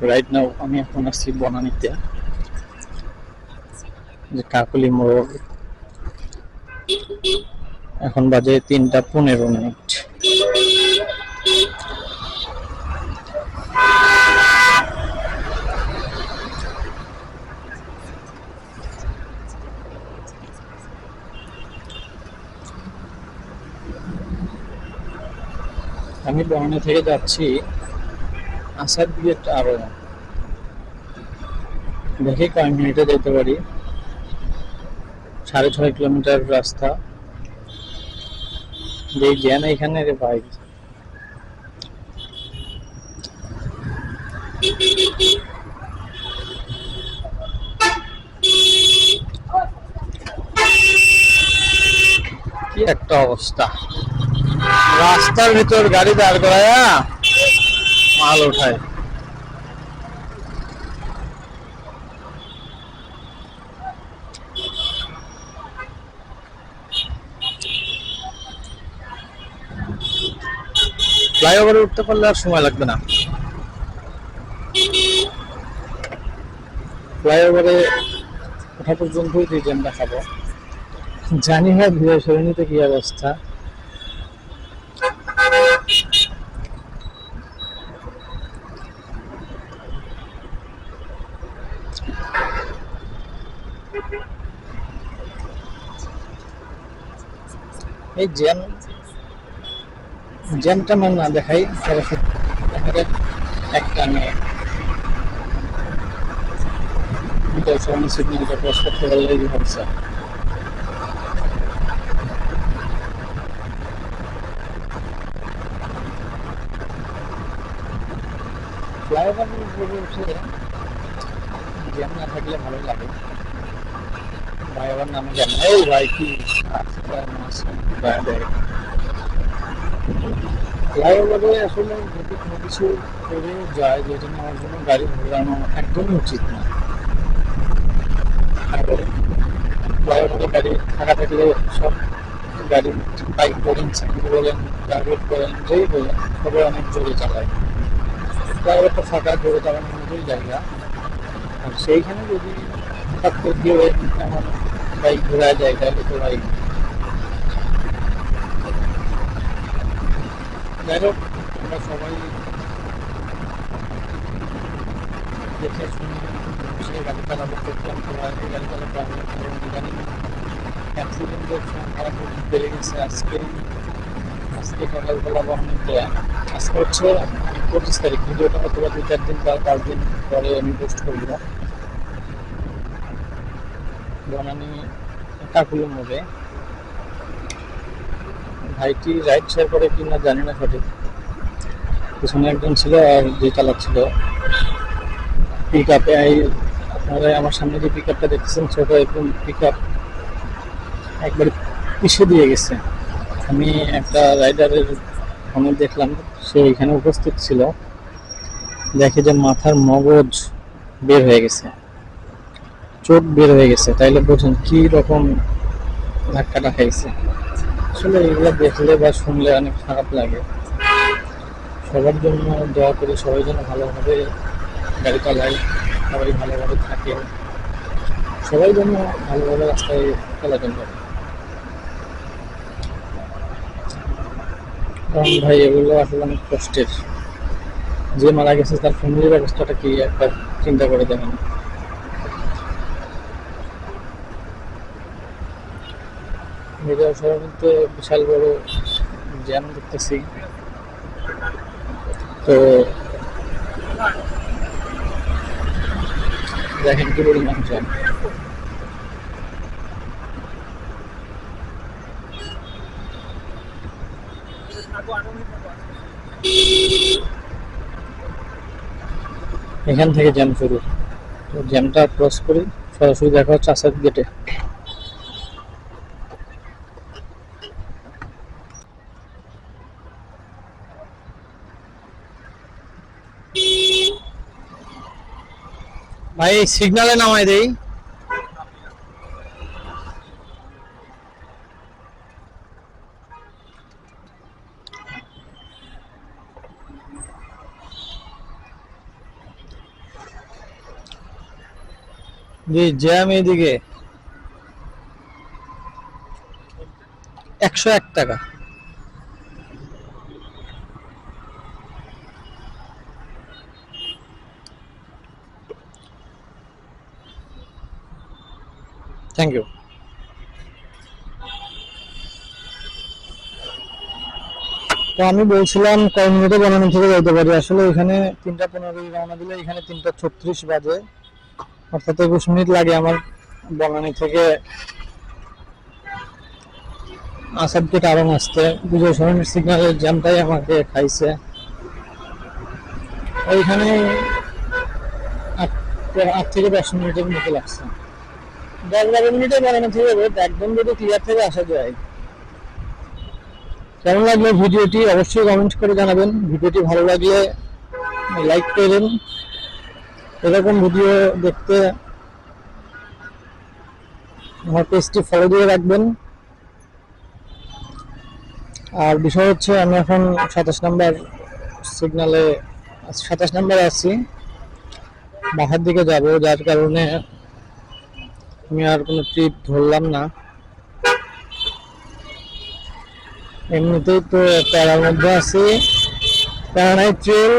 Right now আমি এখন আসছি বনানীতে, যে কাকলি মোড়। এখন বাজে 3টা 15 মিনিট। আমি বনানী থেকে যাচ্ছি আসার দিকে, আরো দেখি কয়েক মিনিটে যেতে পারি। 6.5 কিলোমিটার রাস্তা। যে জ্যাম এখানে রে ভাই! কি একটা অবস্থা! রাস্তার ভিতর গাড়ি দাঁড় করায়া মাল ওঠায়। ফ্লাইওভারে উঠতে পারলে আর সময় লাগবে না। ফ্লাইওভারে ওঠা পর্যন্তই যে জ্যামটা খাবো। জানি না ধীরে সরণিতে কি অবস্থা। এই জ্যামটা মানে না দেখাই, দেখা যায় একটা মেয়ে সিগন্যালটা ক্রস করতে পারলেই হচ্ছে। ফ্লাইওভারের উপরে উঠে জ্যাম না থাকলে ভালো লাগে। ভাই আবার নামে জ্যাম, এই ভাই কি ফ্লাইওভারে আসলে যদি কোনো কিছু করে যায় যেটা আমার জন্য গাড়ি ঘোরানো একদমই উচিত না। আর ফ্লাইওভারে গাড়ি থাকা থাকলে সব গাড়ি, বাইক বলেন, সাইকেল বলেন, প্রাইভেট বলেন, যেই বলেন, সবাই অনেক জোরে চালায়। ফ্লাইওভারটা ফাঁকা, জোরে চালানোর মতোই জায়গা। আর সেইখানে যদি হঠাৎ করে কেউ এমন বাইক ঘোরা যায় তাহলে তো ভাই, যাই হোক, আমরা সবাই দেখে শুনে সে গাড়ি চালাবো, করতাম সবাই গাড়ি চালাতে হবে। জানি অ্যাক্সিডেন্টের সংখ্যা বেড়ে গেছে। আজকে সকালবেলা বহনীতে, আজকে হচ্ছে 25 তারিখ, ভিডিওটা অথবা 2-4 দিন বা 5 দিন পরে আমি পোস্ট করব। বনানী কাকুলি মোড়ে ভাইটি রাইড শেয়ার করে কিনা জানি না সঠিক। পিছনে একজন ছিল আর যে চালাচ্ছিল পিক আপে। আপনারা আমার সামনে যে পিক আপটা দেখতেছেন, ছোট একদম পিক আপ একবার পিছিয়ে দিয়ে গেছে। আমি একটা রাইডারের ফোনে দেখলাম, সে এখানে উপস্থিত ছিল, দেখে যে মাথার মগজ বের হয়ে গেছে, চোখ বের হয়ে গেছে। তাইলে বোঝেন কি রকম ধাক্কাটা খাইছে। আসলে এগুলো দেখলে বা শুনলে অনেক খারাপ লাগে। সবার জন্য দোয়া করি, সবাই যেন ভালোভাবে গাড়ি চালায়, সবাই ভালোভাবে থাকে, সবাই যেন ভালোভাবে রাস্তায় চলাচল করে। কারণ ভাই এগুলো আসলে অনেক কষ্টের। যে মারা গেছে তার ফ্যামিলির অবস্থাটা কি একবার চিন্তা করে দেখেন। মিডিয়া সভাপতিতে বিশাল বড় জ্যাম দেখতেছি। তো দেখেন কি পরিমাণ জ্যাম। এখান থেকে জ্যাম শুরু। তো জ্যামটা ক্রস করি, সরাসরি দেখা হচ্ছে আসাদ গেটে। ভাই সিগনালে নামাই দেই। জি জ্যাম এইদিকে 101 টাকা। Thank you. তো আমি বলছিলাম কয় মিনিটে বনানী থেকে যাইতে পারি, আসলে এখানে 3টা 15 রওনা দিলে এখানে 3টা 36 বাজে, অর্থাৎ 21 মিনিট লাগে আমার বনানী থেকে আসাদকে কারণ আসতে। বিজয় সরণির সিগন্যালের জ্যামটাই আমাকে খাইছে। ওইখানে 8 থেকে 10 মিনিটের মতো লাগছে। 10-12 মিনিটে বনানী থেকে একদম যদি ক্লিয়ার থেকে আসা যায়। কেমন লাগলো ভিডিওটি অবশ্যই কমেন্ট করে জানাবেন। ভিডিওটি ভালো লাগলে লাইক করবেন। এরকম ভিডিও দেখতে আমার পেজটি ফলো দিয়ে রাখবেন। আর বিষয় হচ্ছে আমি এখন 27 নম্বর সিগন্যালে 27 নম্বরে আছি, বাসার দিকে যাব, যার কারণে আমি আর কোনো ট্রিপ ধরলাম না। এমনিতেই তো প্যারার মধ্যে আছি, প্যারা নাই ট্রেল